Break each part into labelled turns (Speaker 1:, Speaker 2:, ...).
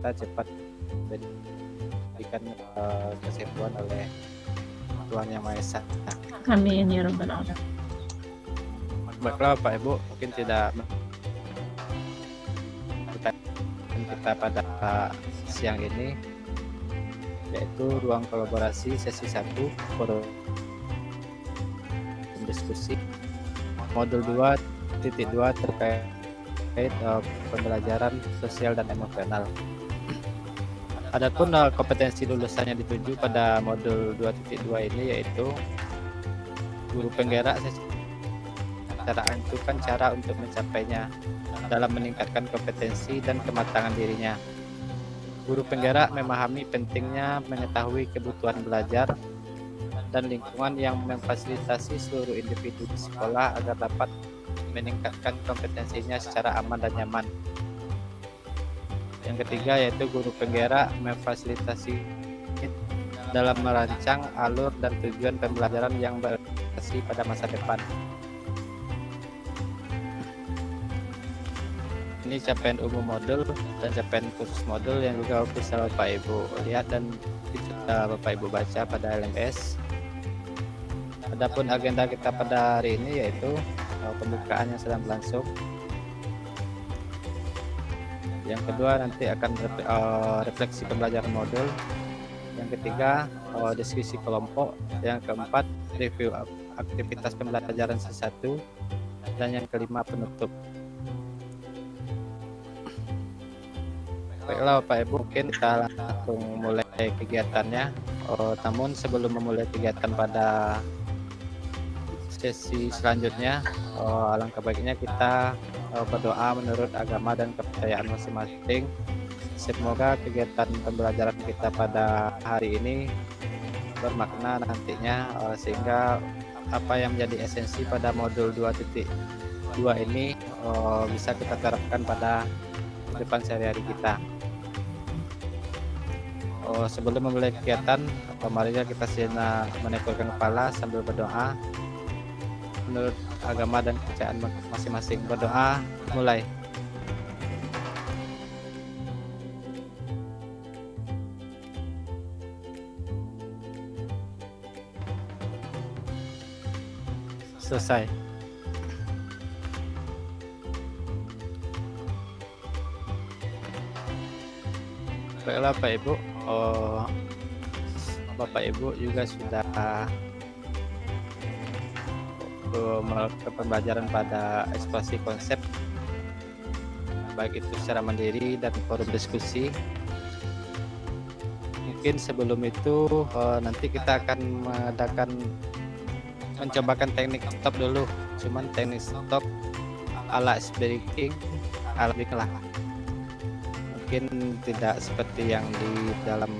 Speaker 1: kita cepat diberikan kesembuhan oleh Tuhan Yang Maha Esa.
Speaker 2: Amin ya rabbal alamin.
Speaker 1: Baiklah Pak Ibu, mungkin tidak kita pada siang ini, yaitu ruang kolaborasi sesi 1 forum diskusi modul 2.2 terkait pembelajaran sosial dan emosional. Adapun kompetensi lulusannya dituju pada modul 2.2 ini yaitu guru penggerak secara menentukan cara untuk mencapainya dalam meningkatkan kompetensi dan kematangan dirinya. Guru penggerak memahami pentingnya mengetahui kebutuhan belajar dan lingkungan yang memfasilitasi seluruh individu di sekolah agar dapat meningkatkan kompetensinya secara aman dan nyaman. Yang ketiga yaitu guru penggerak memfasilitasi dalam merancang alur dan tujuan pembelajaran yang berorientasi pada masa depan. Ini capaian umum modul dan capaian khusus modul yang juga bisa Bapak Ibu lihat dan bisa Bapak Ibu baca pada LMS. Adapun agenda kita pada hari ini yaitu pembukaan yang sedang berlangsung. Yang kedua nanti akan refleksi pembelajaran modul. Yang ketiga diskusi kelompok. Yang keempat review aktivitas pembelajaran sesi 1 dan yang kelima penutup. Baiklah Bapak Ibu, mungkin kita langsung mulai kegiatannya. Namun sebelum memulai kegiatan pada sesi selanjutnya, alangkah baiknya kita berdoa menurut agama dan kepercayaan masing-masing. Semoga kegiatan pembelajaran kita pada hari ini bermakna nantinya, sehingga apa yang menjadi esensi pada modul 2.2 ini bisa kita terapkan pada kehidupan sehari-hari kita. Sebelum memulai kegiatan, marilah kita sejenak menekukkan kepala sambil berdoa menurut agama dan kepercayaan masing-masing. Berdoa, mulai. Selesai. Baiklah Bapak Ibu, Bapak Ibu juga sudah melakukan pembelajaran pada eksplorasi konsep, baik itu secara mandiri dan forum diskusi. Mungkin sebelum itu nanti kita akan mencobakan teknik stop dulu, cuman teknik stop ala speaking lah, mungkin tidak seperti yang di dalam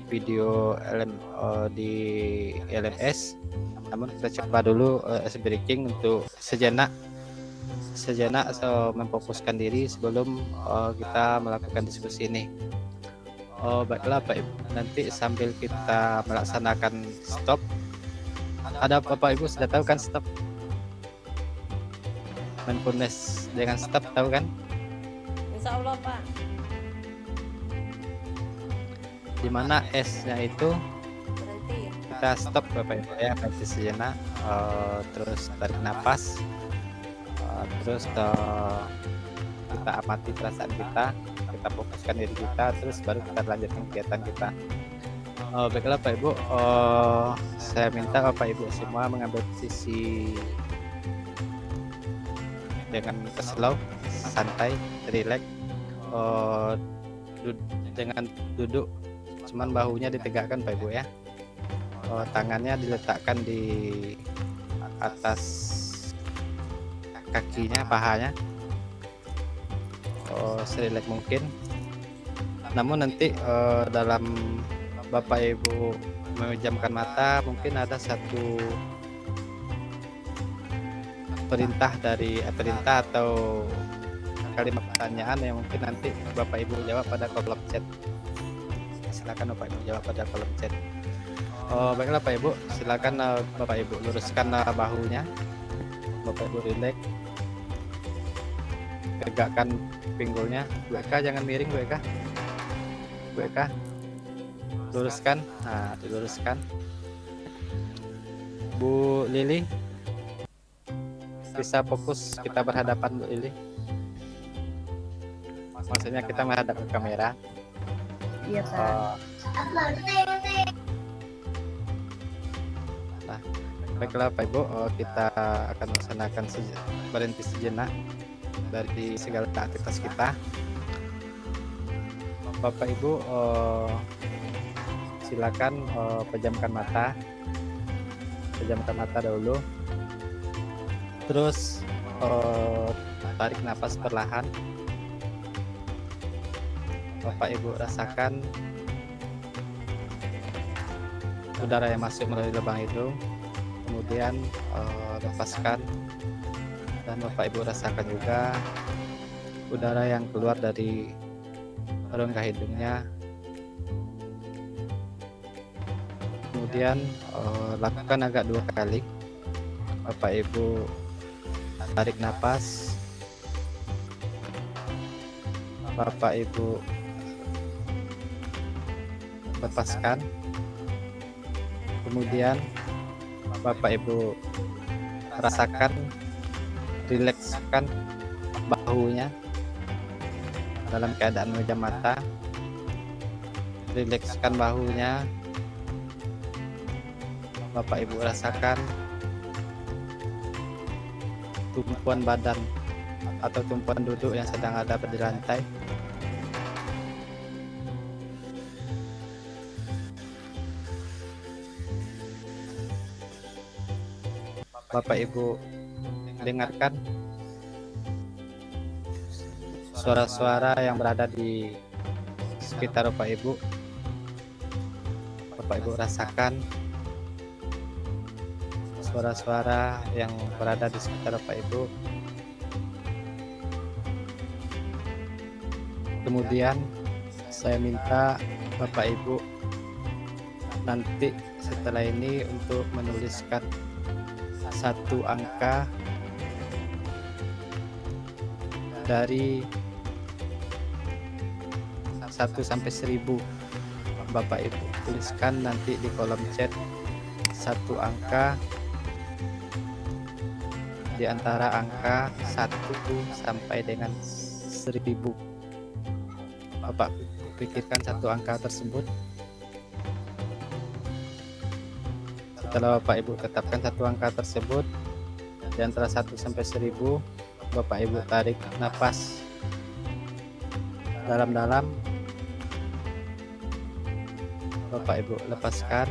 Speaker 1: video di LMS. Namun kita coba dulu breaking untuk sejenak memfokuskan diri sebelum kita melakukan diskusi ini. Baiklah Pak Ibu, nanti sambil kita melaksanakan stop, ada Bapak Ibu sudah tahu kan stop? Mindfulness dengan stop tahu kan?
Speaker 3: Insya Allah Pak.
Speaker 1: Dimana S-nya itu
Speaker 3: Berhenti.
Speaker 1: kita stop Bapak Ibu ya, berhenti sejenak, terus tarik nafas, terus kita amati perasaan kita fokuskan diri kita, terus baru kita lanjutkan kegiatan kita. Baiklah Bapak Ibu, saya minta Bapak Ibu semua mengambil posisi dengan slow, santai, rileks, dengan duduk, cuman bahunya ditegakkan Bapak Ibu ya. Tangannya diletakkan di atas kakinya, pahanya, serileks mungkin. Namun nanti dalam Bapak Ibu memejamkan mata, mungkin ada satu perintah atau kalimat pertanyaan yang mungkin nanti Bapak Ibu jawab pada kolom chat. Silakan Bapak Ibu jawab pada kolom chat. Baiklah Bapak Ibu, silakan Bapak Ibu luruskan bahunya, Bapak Ibu rileks, tegakkan pinggulnya. Bu Eka jangan miring Bu Eka. Bu Eka, luruskan. Nah, diluruskan. Bu Lili, bisa fokus kita berhadapan Bu Lili. Maksudnya kita menghadap ke kamera.
Speaker 2: Iya, Pak.
Speaker 1: Nah, baiklah Pak Ibu, kita akan melaksanakan berhenti sejenak dari segala aktivitas kita. Bapak Ibu, silakan pejamkan mata dahulu. Terus tarik nafas perlahan. Bapak Ibu rasakan udara yang masuk melalui lubang hidung, kemudian lepaskan, dan Bapak Ibu rasakan juga udara yang keluar dari rongga hidungnya. Kemudian lakukan agak 2 kali. Bapak Ibu tarik nafas, Bapak Ibu lepaskan, kemudian Bapak Ibu rasakan, rilekskan bahunya dalam keadaan memejam mata. Rilekskan bahunya. Bapak Ibu rasakan tumpuan badan atau tumpuan duduk yang sedang ada di lantai. Bapak Ibu dengarkan suara-suara yang berada di sekitar Bapak Ibu. Bapak Ibu rasakan suara-suara yang berada di sekitar Bapak Ibu. Kemudian saya minta Bapak Ibu nanti setelah ini untuk menuliskan satu angka dari 1 sampai 1000. Bapak Ibu tuliskan nanti di kolom chat satu angka di antara angka 1 sampai dengan 1000. Bapak pikirkan satu angka tersebut. Setelah Bapak Ibu tetapkan satu angka tersebut di antara 1 sampai 1000, Bapak Ibu tarik nafas dalam-dalam. Bapak Ibu lepaskan.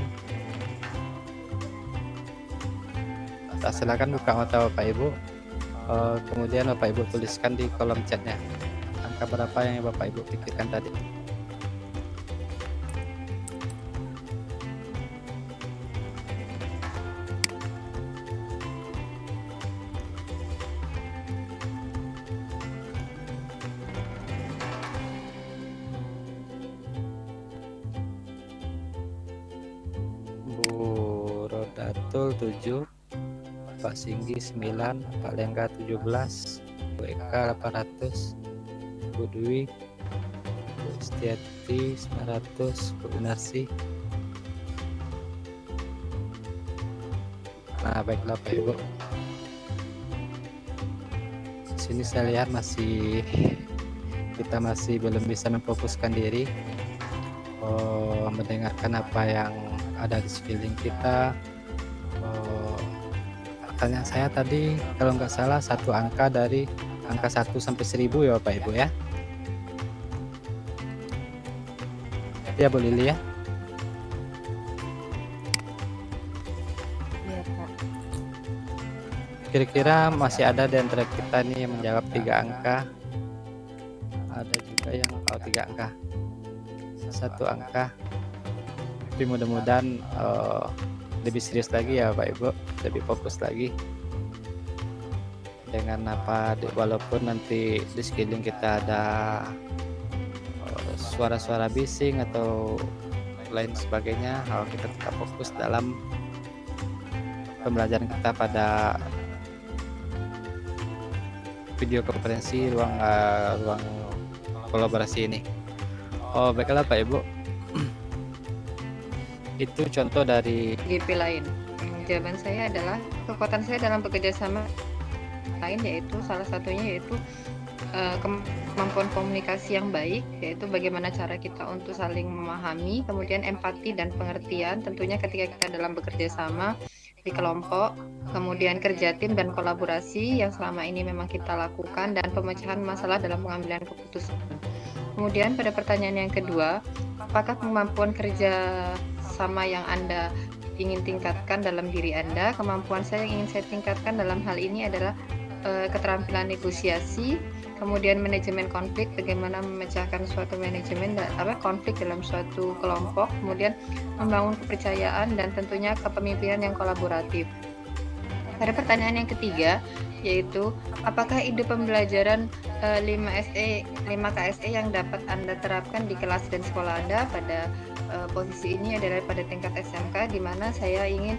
Speaker 1: Silakan buka mata Bapak Ibu. Kemudian Bapak Ibu tuliskan di kolom chatnya angka berapa yang Bapak Ibu pikirkan tadi. Bu Rodatul 7, Pak Singgi 9, Pak Lengga 17, Bu Eka 800, Bu Dwi, Bu Istiati 900, Bu Narsi. Nah, baiklah Pak Ibu. Sini saya lihat kita masih belum bisa memfokuskan diri, mendengarkan apa yang ada di sekeliling kita. Pertanyaan saya tadi kalau nggak salah satu angka dari angka 1 sampai 1000 ya Bapak Ibu ya. Ya Bu Lili ya.
Speaker 3: Iya, Pak.
Speaker 1: Kira-kira masih ada di antara kita nih yang menjawab 3 angka. Ada juga yang 3 angka. 1 angka. Tapi mudah-mudahan lebih serius lagi ya Pak Ibu, lebih fokus lagi dengan apa, walaupun nanti di sekeliling kita ada suara-suara bising atau lain sebagainya, kita tetap fokus dalam pembelajaran kita pada video konferensi ruang kolaborasi ini. Oh, baiklah Pak Ibu. Itu contoh dari
Speaker 2: GP lain. Jawaban saya adalah kekuatan saya dalam bekerja sama lain, yaitu salah satunya yaitu kemampuan komunikasi yang baik, yaitu bagaimana cara kita untuk saling memahami, kemudian empati dan pengertian tentunya ketika kita dalam bekerja sama di kelompok, kemudian kerja tim dan kolaborasi yang selama ini memang kita lakukan, dan pemecahan masalah dalam pengambilan keputusan. Kemudian pada pertanyaan yang kedua, apakah kemampuan kerja sama yang Anda ingin tingkatkan dalam diri Anda? Kemampuan saya yang ingin saya tingkatkan dalam hal ini adalah keterampilan negosiasi, kemudian manajemen konflik, bagaimana memecahkan suatu manajemen konflik dalam suatu kelompok, kemudian membangun kepercayaan, dan tentunya kepemimpinan yang kolaboratif. Pada pertanyaan yang ketiga, yaitu apakah ide pembelajaran 5SE, 5KSE yang dapat Anda terapkan di kelas dan sekolah Anda pada posisi ini adalah pada tingkat SMK, di mana saya ingin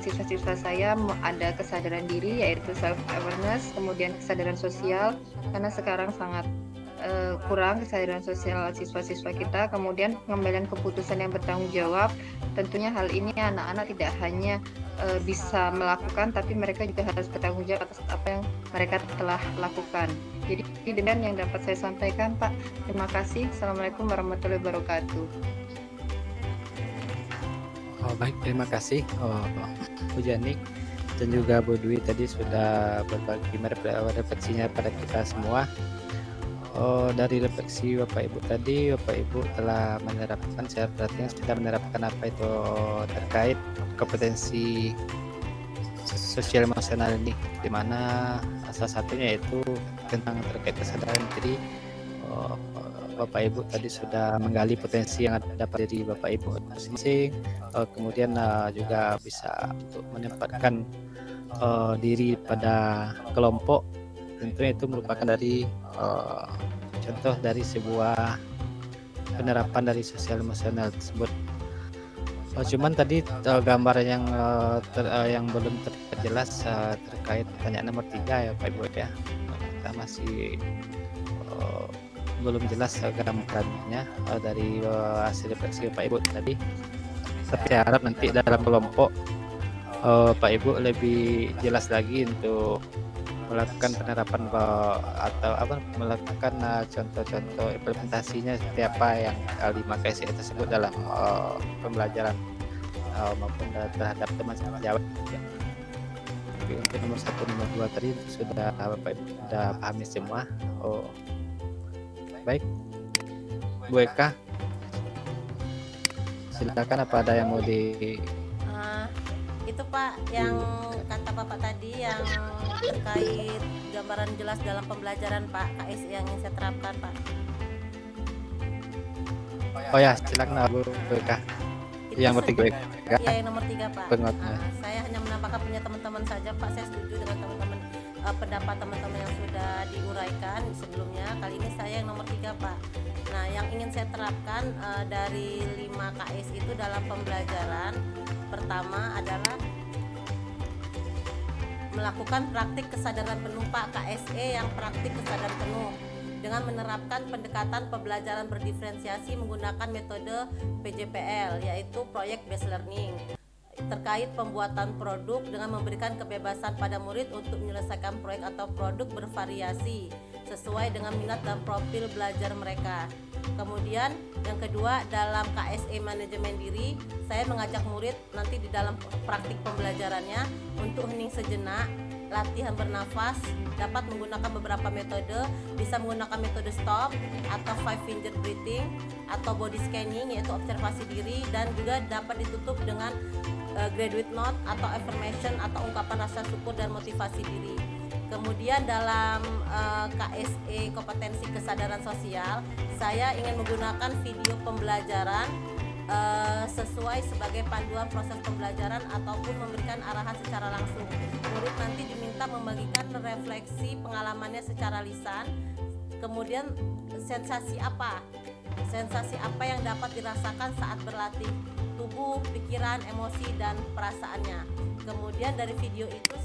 Speaker 2: siswa-siswa saya ada kesadaran diri, yaitu self awareness, kemudian kesadaran sosial, karena sekarang sangat kurang kesadaran sosial siswa-siswa kita, kemudian pengembalian keputusan yang bertanggung jawab. Tentunya hal ini anak-anak tidak hanya bisa melakukan, tapi mereka juga harus bertanggung jawab atas apa yang mereka telah lakukan. Jadi demikian yang dapat saya sampaikan, Pak. Terima kasih. Assalamualaikum warahmatullahi wabarakatuh.
Speaker 1: Oh, baik, terima kasih Bu Jani dan juga Bu Dwi tadi sudah berbagi refleksinya pada kita semua. Dari refleksi Bapak Ibu tadi, Bapak Ibu telah menerapkan, saya perhatikan sudah menerapkan apa itu terkait kompetensi sosial emosional ini, di mana salah satunya yaitu tentang terkait kesadaran diri. Bapak Ibu tadi sudah menggali potensi yang ada pada diri Bapak Ibu masing-masing, kemudian juga bisa untuk menempatkan diri pada kelompok. Tentunya itu merupakan dari contoh dari sebuah penerapan dari sosial emosional tersebut. Cuman tadi gambar yang belum terjelas terkait pertanyaan nomor 3 ya Pak Ibu ya, kita masih belum jelas gambarannya dari hasil refleksi Pak Ibu tadi. Tapi saya harap nanti dalam kelompok Pak Ibu lebih jelas lagi untuk melakukan penerapan atau melakukan contoh-contoh implementasinya seperti apa yang 5KSE tersebut dalam pembelajaran maupun terhadap teman sejawat. Jadi untuk nomor 1, nomor 2 tadi sudah Bapak Ibu sudah pahami semua. Baik, Bu Eka, silakan, apa ada yang mau
Speaker 3: itu Pak yang kata Bapak tadi yang terkait gambaran jelas dalam pembelajaran Pak KSE yang ingin saya terapkan Pak.
Speaker 1: Oh ya, silakan Bu Eka. Yang nomor 3 Eka.
Speaker 3: Ya, yang nomor 3 Pak. Saya hanya menambahkan punya teman-teman saja Pak. Saya setuju dengan teman-teman pendapat teman-teman yang sudah diuraikan sebelumnya. Kali ini saya yang nomor 3 Pak. Nah, yang ingin saya terapkan dari 5KS itu dalam pembelajaran pertama adalah melakukan praktik kesadaran penuh Pak, KSE yang praktik kesadaran penuh dengan menerapkan pendekatan pembelajaran berdiferensiasi menggunakan metode PJPL, yaitu Project Based Learning, terkait pembuatan produk dengan memberikan kebebasan pada murid untuk menyelesaikan proyek atau produk bervariasi sesuai dengan minat dan profil belajar mereka. Kemudian yang kedua, dalam KSE manajemen diri, saya mengajak murid nanti di dalam praktik pembelajarannya untuk hening sejenak, latihan bernafas, dapat menggunakan beberapa metode, bisa menggunakan metode stop atau 5 finger breathing atau body scanning, yaitu observasi diri, dan juga dapat ditutup dengan graduate note atau affirmation atau ungkapan rasa syukur dan motivasi diri. Kemudian dalam KSE kompetensi kesadaran sosial, saya ingin menggunakan video pembelajaran sesuai sebagai panduan proses pembelajaran ataupun memberikan arahan secara langsung. Murid nanti diminta membagikan refleksi pengalamannya secara lisan. Kemudian sensasi apa yang dapat dirasakan saat berlatih, tubuh, pikiran, emosi, dan perasaannya. Kemudian dari video itu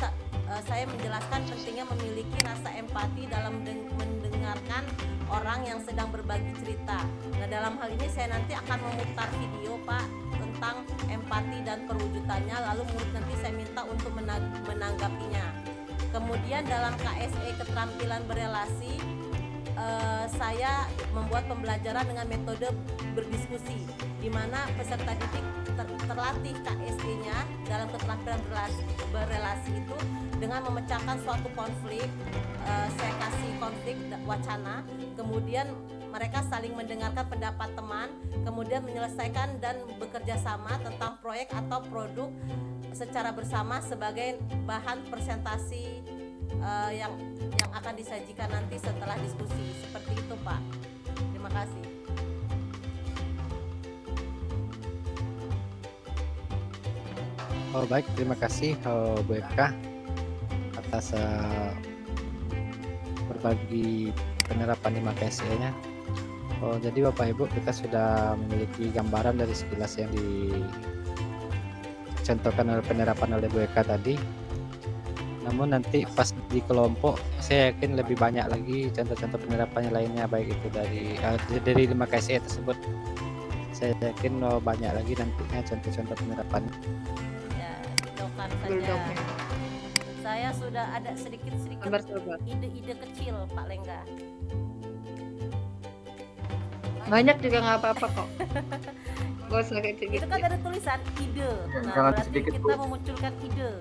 Speaker 3: saya menjelaskan pentingnya memiliki rasa empati dalam mendengarkan orang yang sedang berbagi cerita. Nah, dalam hal ini saya nanti akan memutar video Pak tentang empati dan perwujudannya, lalu murid nanti saya minta untuk menanggapinya. Kemudian dalam KSE keterampilan berelasi, saya membuat pembelajaran dengan metode berdiskusi, di mana peserta didik terlatih KSE-nya dalam keterampilan berelasi itu dengan memecahkan suatu konflik. Saya kasih konflik wacana, kemudian mereka saling mendengarkan pendapat teman, kemudian menyelesaikan dan bekerja sama tentang proyek atau produk secara bersama sebagai bahan presentasi yang akan disajikan nanti setelah diskusi. Seperti itu Pak. Terima kasih.
Speaker 1: Oh baik, terima kasih Bu Eka atas berbagi penerapan 5 KSE-nya. Oh, jadi Bapak Ibu, kita sudah memiliki gambaran dari sekilas yang dicontohkan oleh penerapan oleh Bu Eka tadi. Namun nanti pas di kelompok, saya yakin lebih banyak lagi contoh-contoh penerapannya lainnya, baik itu dari 5 KSE tersebut. Saya yakin banyak lagi nantinya contoh-contoh penerapan.
Speaker 3: Ya, doakan saja.
Speaker 2: Buldognya.
Speaker 3: Saya sudah ada sedikit-sedikit
Speaker 2: Sabar.
Speaker 3: ide-ide kecil Pak Lengga.
Speaker 2: Banyak juga nggak apa-apa kok. Gak usah kayak gitu.
Speaker 3: Itu kan ada tulisan ide. Nah,
Speaker 4: Jangan
Speaker 3: berarti
Speaker 4: sedikit,
Speaker 3: kita
Speaker 4: Bu.
Speaker 3: memunculkan ide.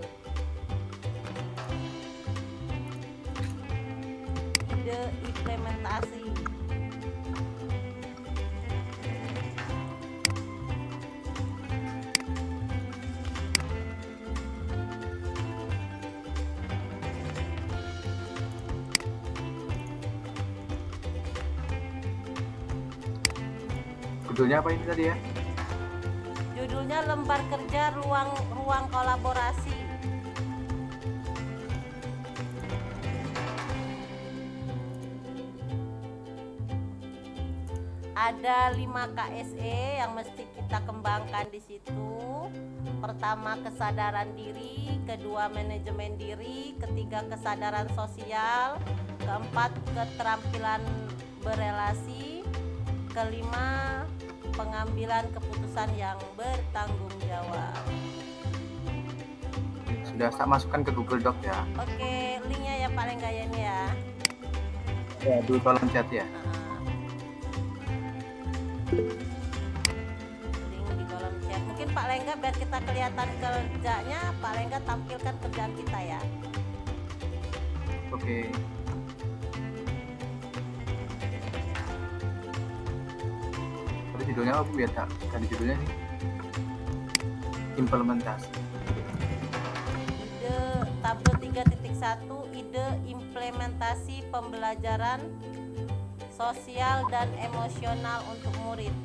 Speaker 3: Ide implementasi.
Speaker 4: Judulnya apa ini tadi ya?
Speaker 3: Judulnya lembar kerja ruang kolaborasi. Ada 5 KSE yang mesti kita kembangkan di situ. Pertama, kesadaran diri, kedua, manajemen diri, ketiga, kesadaran sosial, keempat, keterampilan berelasi, kelima, pengambilan keputusan yang bertanggung jawab.
Speaker 4: Sudah saya masukkan ke Google Doc ya.
Speaker 3: Oke, linknya ya paling gaya ini ya.
Speaker 4: Ya, di kolom chat ya.
Speaker 3: Link di kolom chat. Mungkin Pak Lengga biar kita kelihatan kerjanya, Pak Lengga tampilkan kerjaan kita ya.
Speaker 4: Oke. Tadi judulnya apa Bu ya? Tadi judulnya nih. Implementasi.
Speaker 3: Ide tabel 3.1, ide implementasi pembelajaran sosial dan emosional untuk murid.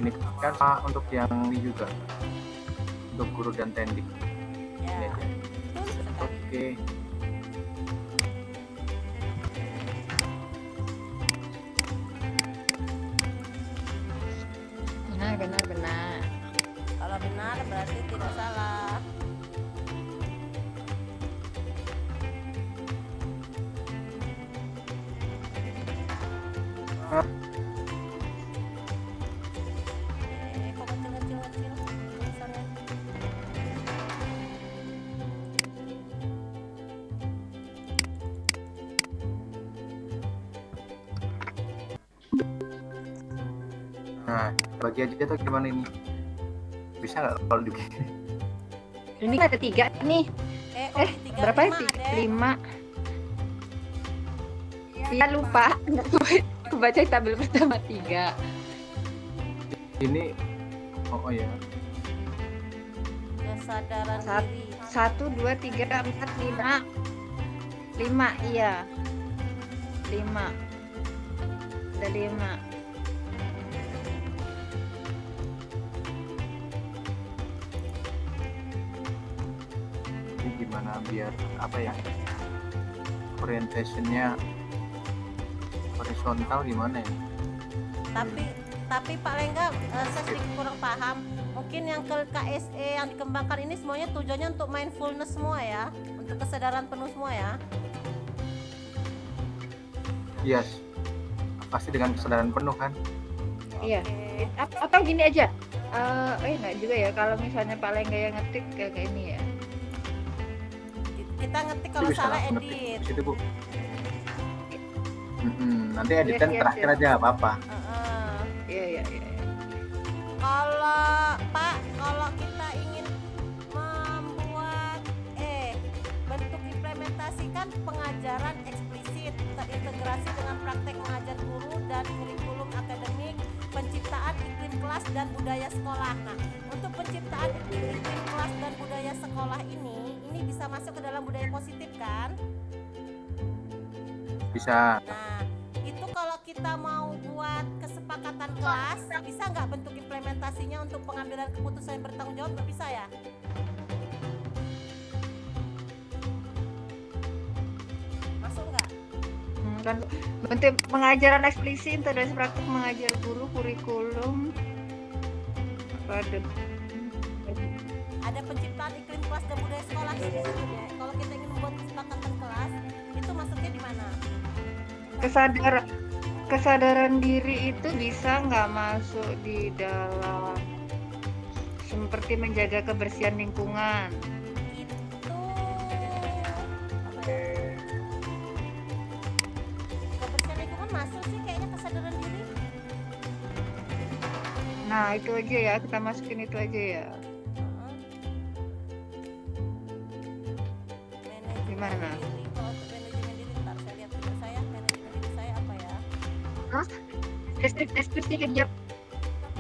Speaker 4: Ini kan Pak untuk yang ini juga. Untuk guru dan tendik. Ini
Speaker 3: Ya,
Speaker 4: aja.
Speaker 3: betul sekali.
Speaker 4: Oke.
Speaker 2: Benar.
Speaker 3: Kalau benar berarti tidak salah. Kok kecil tulisannya?
Speaker 4: Nah, bagi aja atau gimana ini? Bisa nggak kalau begini?
Speaker 2: Ini ada 3 nih.
Speaker 3: Tiga,
Speaker 2: Berapa
Speaker 3: lima,
Speaker 2: sih?
Speaker 3: Adek.
Speaker 2: 5. Iya lupa. Aku baca tabel pertama 3.
Speaker 4: Ini oh ya.
Speaker 3: Kesadaran
Speaker 2: Sat-
Speaker 3: diri.
Speaker 2: 1, 2, 3, 4, 5. 5, iya. 5. Ada 5.
Speaker 4: Ini gimana biar apa ya? Orientationnya horizontal gimana ya?
Speaker 3: Tapi Pak Lengga, saya sedikit kurang paham. Mungkin yang ke KSE yang dikembangkan ini semuanya tujuannya untuk mindfulness semua ya, untuk kesadaran penuh semua ya.
Speaker 4: Yes, pasti dengan kesadaran penuh kan.
Speaker 2: Iya.
Speaker 3: Oke.
Speaker 2: Atau gini aja. Enggak juga ya kalau misalnya Pak Lengga yang ngetik kayak ini ya.
Speaker 3: Kita ngetik
Speaker 4: Itu
Speaker 3: kalau
Speaker 4: bisa
Speaker 3: salah
Speaker 4: langsung ngetik
Speaker 3: edit.
Speaker 4: di situ, Bu. Nanti editan
Speaker 2: Yes,
Speaker 4: terakhir
Speaker 2: yes.
Speaker 4: aja apa-apa.
Speaker 2: Iya.
Speaker 3: Kalau Pak, kalau kita ingin membuat bentuk implementasikan pengajaran eksplisit terintegrasi dengan praktek mengajar guru dan kurikulum akademik, penciptaan iklim kelas dan budaya sekolah. Nah, untuk penciptaan iklim kelas dan budaya sekolah ini bisa masuk ke dalam budaya positif kan?
Speaker 4: Bisa.
Speaker 3: Nah, itu kalau kita mau buat kesepakatan kelas, bisa nggak bentuk implementasinya untuk pengambilan keputusan yang bertanggung jawab? Nggak bisa ya? Masuk nggak?
Speaker 2: Kan bentuk pengajaran eksplisit integrasi praktik mengajar guru kurikulum pada
Speaker 3: Ada penciptaan iklim kelas dan budaya sekolah di situ ya. Kalau kita ingin membuat kesepakatan kelas, itu masuknya di mana?
Speaker 2: kesadaran diri itu bisa nggak masuk di dalam seperti menjaga kebersihan lingkungan.
Speaker 3: Itu apa ya? Kebersihan lingkungan masuk sih kayaknya kesadaran diri.
Speaker 2: Nah itu aja ya, kita masukin itu aja ya.
Speaker 3: Manajemen
Speaker 2: Gimana?
Speaker 3: diri. Kalau untuk manajemen diri, ntar saya lihat dulu saya manajemen diri saya apa ya?
Speaker 2: Deskripsi kegiatan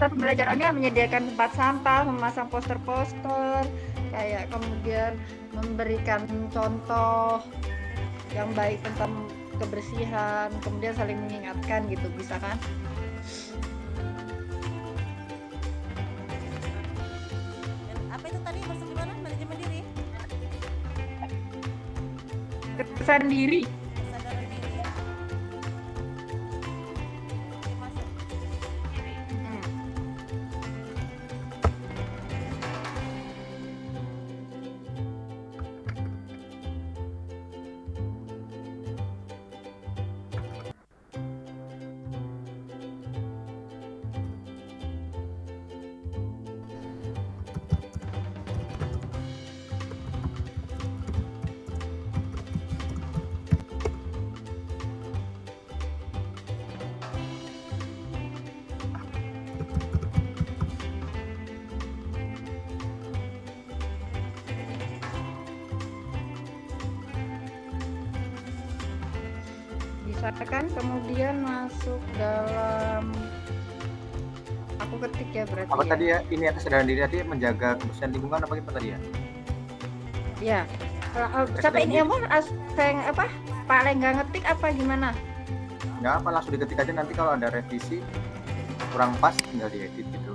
Speaker 2: pembelajarannya menyediakan tempat sampah, memasang poster-poster, kayak kemudian memberikan contoh yang baik tentang kebersihan, kemudian saling mengingatkan gitu, bisa kan?
Speaker 3: Dan apa itu tadi masuk di mana? Manajemen diri,
Speaker 2: Kesadaran diri.
Speaker 3: kesadaran diri. Oke, masuk.
Speaker 2: Hmm. Misalkan kemudian masuk dalam, aku ketik ya berarti
Speaker 4: Apa
Speaker 2: ya.
Speaker 4: tadi ya? Ini ya kesadaran diri tadi menjaga kebersihan lingkungan apa gitu tadi ya?
Speaker 2: Ya. Sampai ini apa? Saya apa? Pak Lengga ngetik apa gimana?
Speaker 4: Nggak apa, langsung diketik aja, nanti kalau ada revisi kurang pas tinggal diedit gitu.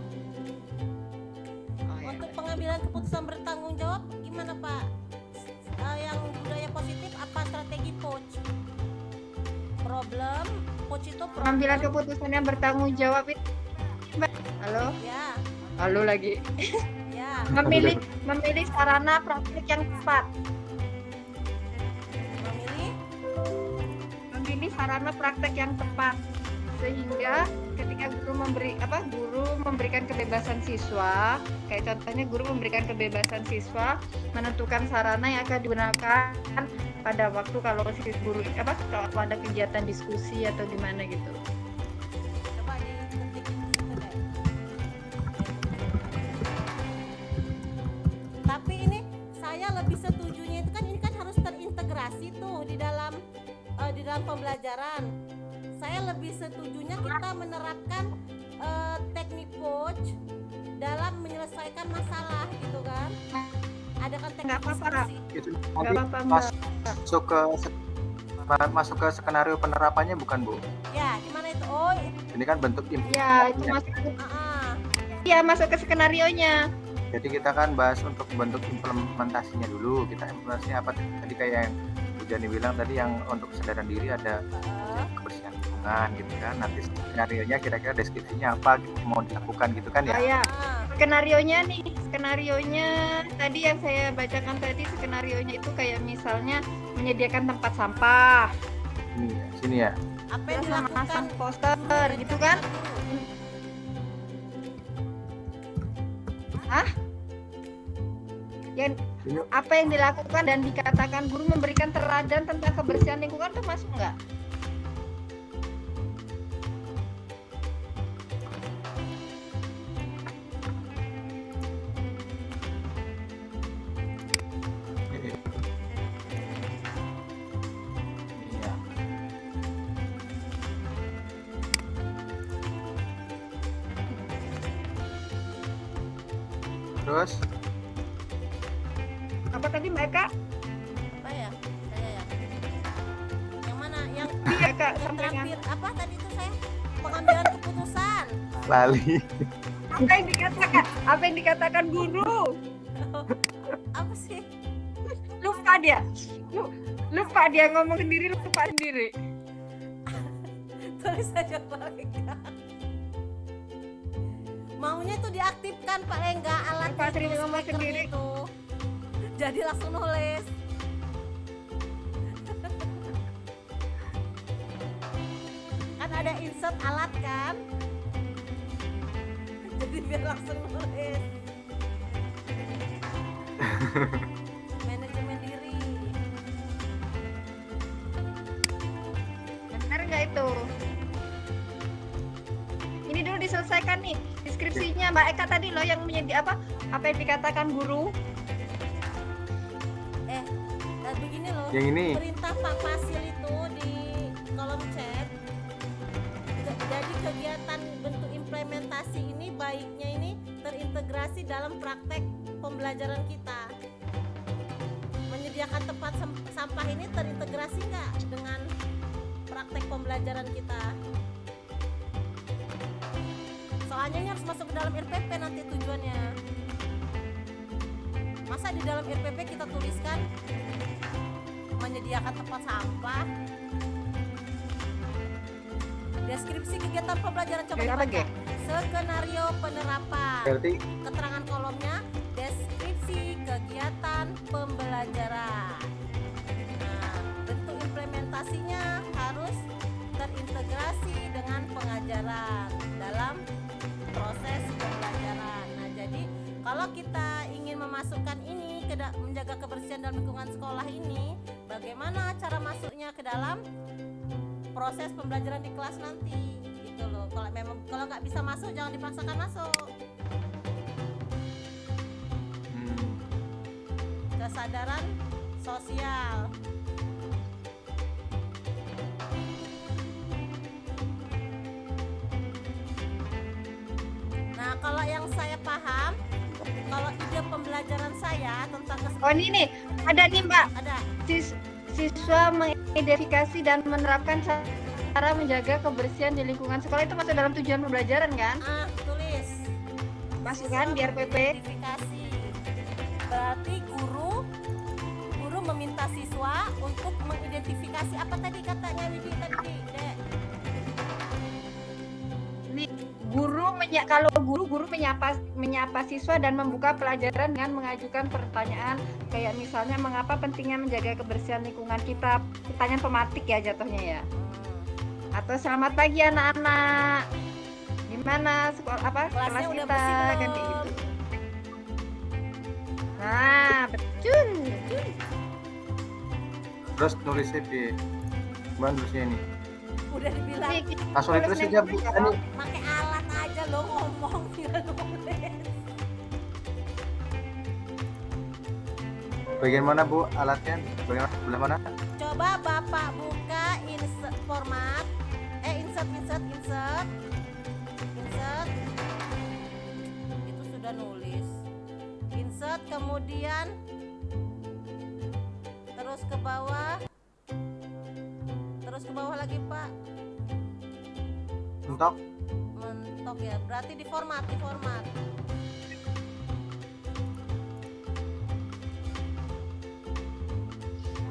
Speaker 2: Oh, ya.
Speaker 3: Untuk pengambilan keputusan bertanggung jawab gimana Pak? Yang budaya positif apa strategi coach? Problem, coach itu problem.
Speaker 2: Pengambilan keputusan yang bertanggung jawab itu. Halo?
Speaker 3: Ya,
Speaker 2: Halo lagi.
Speaker 3: ya.
Speaker 2: Memilih sarana praktik yang tepat. Memilih sarana praktek yang tepat, sehingga ketika guru memberikan kebebasan siswa, kayak contohnya guru memberikan kebebasan siswa menentukan sarana yang akan digunakan pada waktu kalau si guru kalau ada kegiatan diskusi atau gimana gitu.
Speaker 3: Coba diketik di situ deh. Tapi ini saya lebih setujunya itu kan ini kan harus terintegrasi tuh di dalam pembelajaran. Saya lebih setujunya kita menerapkan teknik coach dalam menyelesaikan masalah gitu kan. Ada kan teknik
Speaker 2: Nggak apa-apa, Kak.
Speaker 3: diskusi.
Speaker 4: Itu
Speaker 2: Nggak
Speaker 4: nanti
Speaker 2: apa-apa,
Speaker 4: masuk ke skenario penerapannya bukan, Bu?
Speaker 3: Ya, gimana itu? Oh,
Speaker 4: Ini kan bentuk
Speaker 2: Ya, itu masuk. Ya, masuk ke skenarionya.
Speaker 4: Jadi kita kan bahas untuk bentuk implementasinya dulu. Kita implementasinya apa tadi, kayak yang Bu Jani bilang tadi, yang untuk kesadaran diri ada kebersihan lingkungan. lingkungan gitu kan. Nanti skenario-nya kira-kira deskripsinya apa gitu, mau dilakukan gitu kan ya.
Speaker 2: Oh ya,
Speaker 3: Ah,
Speaker 2: skenarionya tadi yang saya bacakan tadi, skenarionya itu kayak misalnya menyediakan tempat sampah,
Speaker 4: Ini ya, sini ya.
Speaker 3: apa yang
Speaker 2: terus
Speaker 3: dilakukan
Speaker 2: memasang poster
Speaker 3: guru
Speaker 2: gitu
Speaker 3: di
Speaker 2: kan.
Speaker 3: guru?
Speaker 2: Yang
Speaker 4: Ini
Speaker 2: apa yang dilakukan dan dikatakan guru memberikan teladan tentang kebersihan lingkungan itu masuk nggak?
Speaker 4: Iya. Terus
Speaker 2: Apa tadi Mbak Eka?
Speaker 3: Apa ya? Saya ya. Yang mana? Yang
Speaker 2: Iya Kak,
Speaker 3: yang
Speaker 2: sampaikan.
Speaker 3: terakhir apa tadi itu saya? Pengambilan keputusan.
Speaker 4: lali.
Speaker 2: Apa yang dikatakan guru?
Speaker 3: Apa sih?
Speaker 2: Lupa dia. Lupa dia ngomong sendiri, lupa sendiri.
Speaker 3: Tulis saja Pak Lengga. Maunya itu diaktifkan Pak Lengga alat
Speaker 2: Pak Sri
Speaker 3: itu,
Speaker 2: ngomong
Speaker 3: speaker
Speaker 2: sendiri.
Speaker 3: itu. Jadi langsung nulis. Kan ada insert alat kan? Jadi biar langsung nulis. Manajemen diri.
Speaker 2: Benar nggak itu? Ini dulu diselesaikan nih deskripsinya Mbak Eka tadi loh yang apa yang dikatakan guru.
Speaker 3: Begini loh.
Speaker 4: Yang ini.
Speaker 3: Perintah Pak Fasil itu di kolom chat. Jadi kegiatan bentuk implementasi ini baiknya ini terintegrasi dalam praktek pembelajaran kita. Menyediakan tempat sampah ini terintegrasi nggak dengan praktek pembelajaran kita? Soalnya ini harus masuk ke dalam RPP nanti tujuannya. Masa di dalam RPP kita tuliskan menyediakan tempat sampah? Deskripsi kegiatan pembelajaran coba
Speaker 2: Apa,
Speaker 3: dibaca.
Speaker 2: Ge?
Speaker 3: Skenario penerapan.
Speaker 4: Berarti
Speaker 3: Keterangan kolomnya deskripsi kegiatan pembelajaran. Nah, bentuk implementasinya harus terintegrasi dengan pengajaran dalam proses pembelajaran. Nah, jadi kalau kita ingin memasukkan ini menjaga kebersihan dalam lingkungan sekolah ini, bagaimana cara masuknya ke dalam proses pembelajaran di kelas nanti gitu loh. Kalau nggak bisa masuk jangan dipaksakan masuk. Kesadaran sosial. Nah, kalau yang saya paham, kalau ide pembelajaran saya tentang
Speaker 2: Oh ini nih, ada nih Mbak.
Speaker 3: ada
Speaker 2: Siswa mengidentifikasi dan menerapkan cara menjaga kebersihan di lingkungan sekolah itu masuk dalam tujuan pembelajaran kan?
Speaker 3: tulis
Speaker 2: Masuk kan di RPP?
Speaker 3: identifikasi. Berarti guru meminta siswa untuk mengidentifikasi apa tadi katanya Widi tadi, Dek?
Speaker 2: Nih, kalau guru menyapa siswa dan membuka pelajaran dengan mengajukan pertanyaan kayak misalnya mengapa pentingnya menjaga kebersihan lingkungan kita, pertanyaan pematik ya jatuhnya ya. Atau selamat pagi anak-anak, gimana sekolah
Speaker 3: Kelasnya
Speaker 2: kelas
Speaker 3: udah
Speaker 2: kita
Speaker 3: bersih
Speaker 2: kan
Speaker 3: belum?
Speaker 2: kayak gitu. Nah betul.
Speaker 4: terus nulisnya di mana nulisnya ini?
Speaker 3: Udah dibilang
Speaker 4: Langsung ditulis aja Bu. Ini
Speaker 3: pakai alat aja lo ngomong ya nulis.
Speaker 4: bagian mana Bu alatnya? Bagian sebelah mana?
Speaker 3: Coba Bapak buka insert format, insert. Itu sudah nulis. Insert kemudian terus ke bawah lagi Pak.
Speaker 4: Mentok.
Speaker 3: Mentok ya, berarti di format.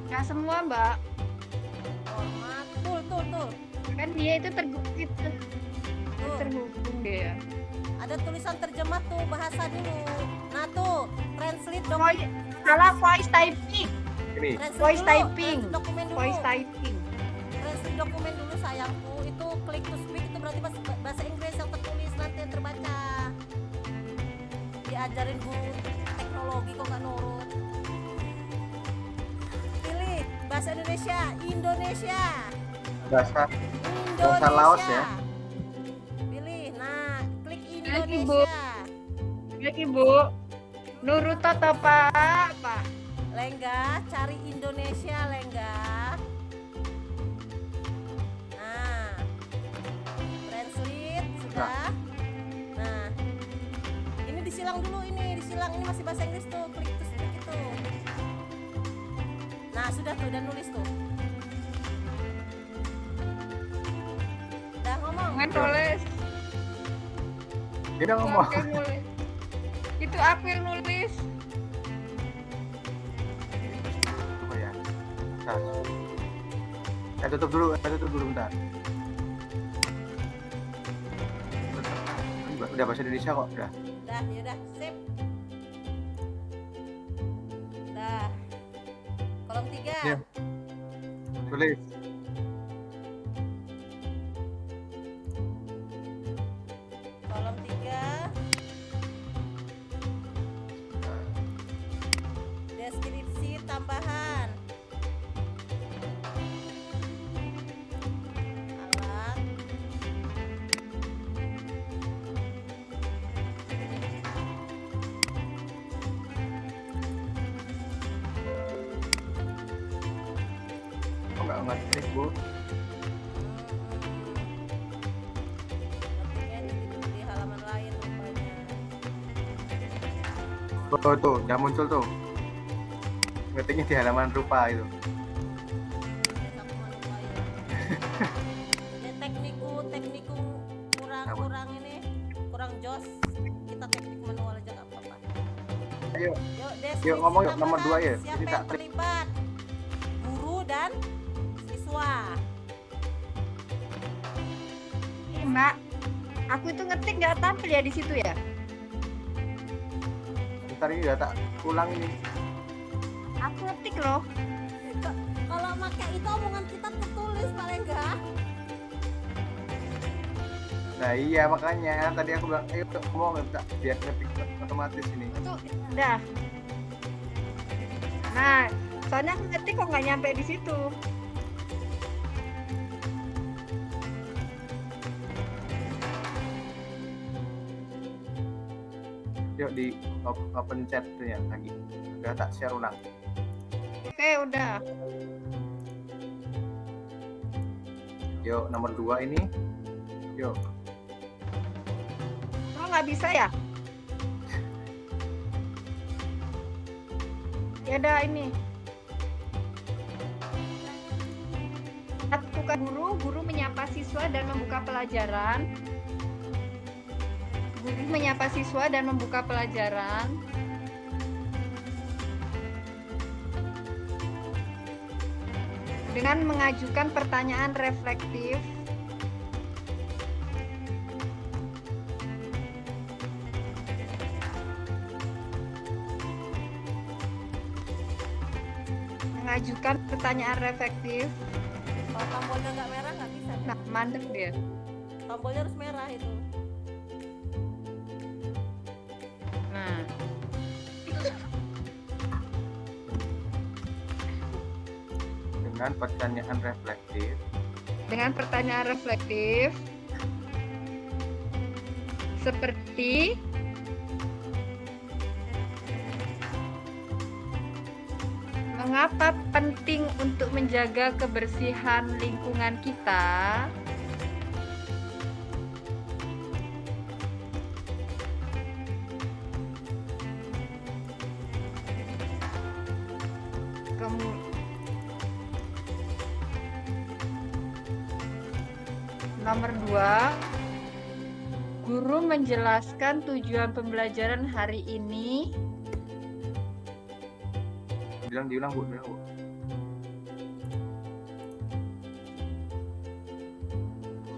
Speaker 2: Nggak semua Mbak.
Speaker 3: Format, tuh.
Speaker 2: Kan dia itu terhubung,
Speaker 3: Tuh,
Speaker 2: terhubung dia.
Speaker 3: ada tulisan terjemah tuh bahasa dulu. Nah tuh, translate dong.
Speaker 2: Salah voice typing.
Speaker 4: Ini
Speaker 2: Voice typing.
Speaker 3: Translate dokumen dulu.
Speaker 2: Voice typing.
Speaker 3: Translate dokumen dulu sayangku. Itu click to speak itu berarti bahasa Inggris yang tertulis nanti yang terbaca. Diajarin guru teknologi kok gak nurut. Pilih bahasa Indonesia.
Speaker 4: bahasa
Speaker 3: Indonesia.
Speaker 4: Laos ya?
Speaker 3: Pilih. Nah, klik
Speaker 2: Lagi, Bu.
Speaker 3: Indonesia.
Speaker 2: Lagi Bu. Nurut atau apa?
Speaker 3: Lengga, cari Indonesia, Lengga. Nah, translate sudah. Nah, ini disilang dulu, ini masih bahasa Inggris tuh, klik to speak itu. Nah, sudah tuh, udah nulis tuh. Udah ngomong.
Speaker 2: Jangan nulis.
Speaker 4: Dia udah
Speaker 2: Itu
Speaker 4: ngomong.
Speaker 2: aku yang nulis. Itu aku yang nulis.
Speaker 4: Coba ya. Bentar. Tutup dulu bentar. Udah bahasa Indonesia kok, udah.
Speaker 3: Udah, yaudah, sip. Udah. Kolom 3.
Speaker 4: Iya. Tulis.
Speaker 3: Kolom 3. Deskripsi tambahan. Alat.
Speaker 4: Kok nggak klik, Bu?
Speaker 3: Ketiknya di halaman lain rupanya.
Speaker 4: Oh, tuh, udah muncul tuh. Ngetiknya di halaman rupa itu.
Speaker 3: Biasa aku lupa ya. Ya, tekniku kurang ini, kurang jos. Kita teknik manual aja nggak apa-apa.
Speaker 4: Ayo,
Speaker 3: Yuk, deskripsi
Speaker 4: yuk ngomong yuk, nomor
Speaker 3: tambahan.
Speaker 4: 2 ya.
Speaker 3: Siapa
Speaker 4: Ini
Speaker 3: yang
Speaker 4: tak klik.
Speaker 3: terlibat? Guru dan siswa.
Speaker 2: Mbak, aku itu ngetik nggak tampil ya di situ ya?
Speaker 4: Ntar ini udah tak ulang ini.
Speaker 2: Aku ngetik loh.
Speaker 3: Kalau pakai itu omongan kita tertulis paling enggak.
Speaker 4: Nah iya makanya tadi aku bilang, ayo ngomong biar ngetik otomatis ini.
Speaker 2: Itu udah. Nah, soalnya aku ngetik kok nggak nyampe di situ.
Speaker 4: Yuk di open chat tuh ya lagi. Udah tak share ulang.
Speaker 2: Oke, udah.
Speaker 4: Yuk nomor 2 ini. Yuk.
Speaker 2: Oh, nggak bisa ya? Ya udah ini. Lakukan guru menyapa siswa dan membuka pelajaran. Guru menyapa siswa dan membuka pelajaran. Dengan mengajukan pertanyaan reflektif. Mengajukan pertanyaan reflektif.
Speaker 3: Kalau tombolnya nggak merah nggak bisa.
Speaker 2: Nah, mandek dia.
Speaker 3: Tombolnya harus merah itu.
Speaker 2: Nah,
Speaker 4: Dengan pertanyaan reflektif.
Speaker 2: dengan pertanyaan reflektif seperti mengapa penting untuk menjaga kebersihan lingkungan kita? Nomor 2, guru menjelaskan tujuan pembelajaran hari ini.
Speaker 4: Diulang Bu.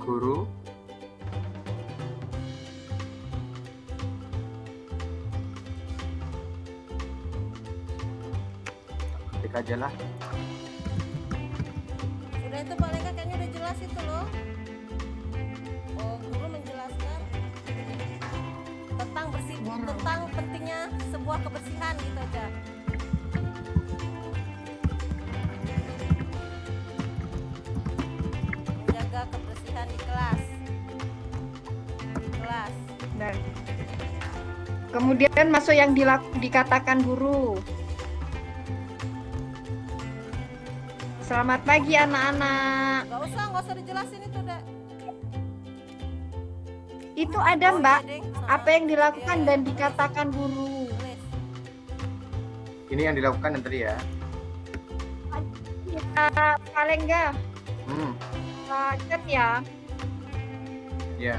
Speaker 4: guru. Ketik aja lah.
Speaker 3: Sudah itu Pak Lengga kayaknya udah jelas itu loh. Oh, guru menjelaskan tentang tentang pentingnya sebuah kebersihan gitu aja. Menjaga kebersihan di kelas.
Speaker 2: Dan kemudian masuk yang dikatakan guru. Selamat pagi anak-anak.
Speaker 3: Gak usah dijelasin itu deh.
Speaker 2: Itu ada
Speaker 3: Oh,
Speaker 2: Mbak,
Speaker 3: iya, Deng.
Speaker 2: apa yang dilakukan
Speaker 3: Iya,
Speaker 2: dan
Speaker 3: iya.
Speaker 2: dikatakan guru.
Speaker 3: Tulis.
Speaker 4: Ini yang dilakukan yang tadi ya.
Speaker 2: Paling enggak
Speaker 4: Hmm,
Speaker 2: chat ya.
Speaker 4: ya.